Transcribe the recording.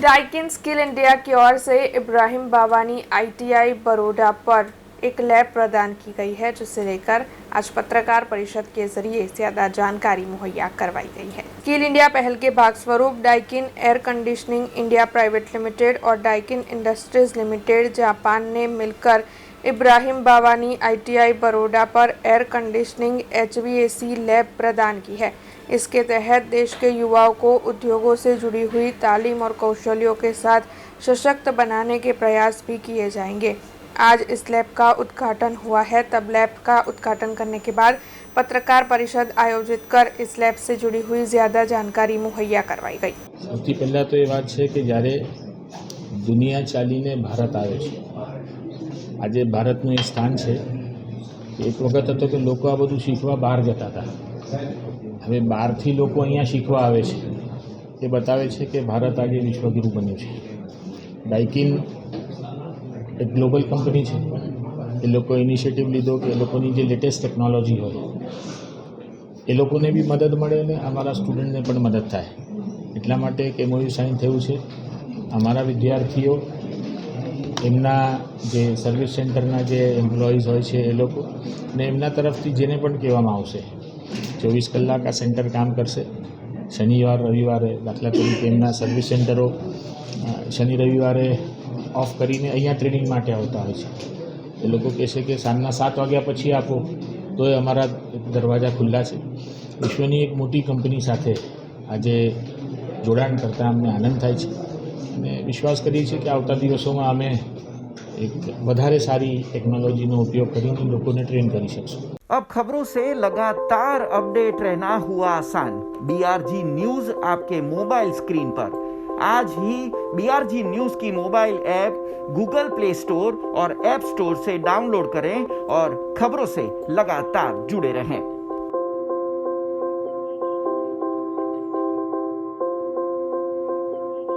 Daikin skill India की ओर से Ibrahim बावानी ITI Baroda पर एक लैब प्रदान की गई है, जिसे लेकर आज पत्रकार परिषद के जरिए ज्यादा जानकारी मुहैया करवाई गई है। स्किल इंडिया पहल के भाग स्वरूप Daikin air conditioning India private limited और डाइकिन इंडस्ट्रीज लिमिटेड जापान ने मिलकर इब्राहिम बावानी आईटीआई बड़ौदा पर एयर कंडीशनिंग HVAC लैब प्रदान की है। इसके तहत देश के युवाओं को उद्योगों से जुड़ी हुई तालीम और कौशलों के साथ सशक्त बनाने के प्रयास भी किए जाएंगे। आज इस लैब का उद्घाटन हुआ है। तब लैब का उद्घाटन करने के बाद पत्रकार परिषद आयोजित कर इस लैब से जुड़ी हुई ज़्यादा जानकारी मुहैया करवाई गई। સૌથી પહેલાં તો એ વાત છે કે જ્યારે દુનિયા ચાલીને ભારત આવે છે, આજે ભારતનું એ સ્થાન છે કે એક વખત હતો કે લોકો આ બધું શીખવા બહાર જતા હતા, હવે બહારથી લોકો અહીંયા શીખવા આવે છે। એ બતાવે છે કે ભારત આજે વિશ્વગુરુ બન્યું છે। ડાઇકિન એક ગ્લોબલ કંપની છે, એ લોકો ઇનિશિયેટિવ લીધો કે એ લોકોની જે લેટેસ્ટ ટેકનોલોજી હોય એ લોકોને બી મદદ મળે અને અમારા સ્ટુડન્ટને પણ મદદ થાય, એટલા માટે એક MOU સાઇન થયું છે। અમારા વિદ્યાર્થીઓ એમના જે સર્વિસ સેન્ટરના જે એમ્પ્લોઈઝ હોય છે એ લોકો ને એમના તરફથી જેને પણ કહેવામાં આવશે 24 કલાક આ સેન્ટર કામ કરશે। શનિવાર રવિવારે દાખલા તરીકે એમના સર્વિસ સેન્ટરો શનિ રવિવારે ઓફ કરીને અહીંયા ટ્રેનિંગ માટે આવતા હોય છે। એ લોકો કહેશે કે સાંજના 7 વાગ્યા પછી આપો તો એ અમારા દરવાજા ખુલ્લા છે। વિશ્વની એક મોટી કંપની સાથે આજે જોડાણ કરતાં અમને આનંદ થાય છે અને વિશ્વાસ કરીએ છીએ કે આવતા દિવસોમાં અમે એક વધારે સારી ટેકનોલોજીનો ઉપયોગ કરીને લોકોને ટ્રેન કરી શકશું। अब खबरों से लगातार अपडेट रहना हुआ आसान। BRG न्यूज आपके मोबाइल स्क्रीन पर। आज ही BRG न्यूज की mobile app Google play store और ऐप स्टोर से डाउनलोड करें और खबरों से लगातार जुड़े रहें।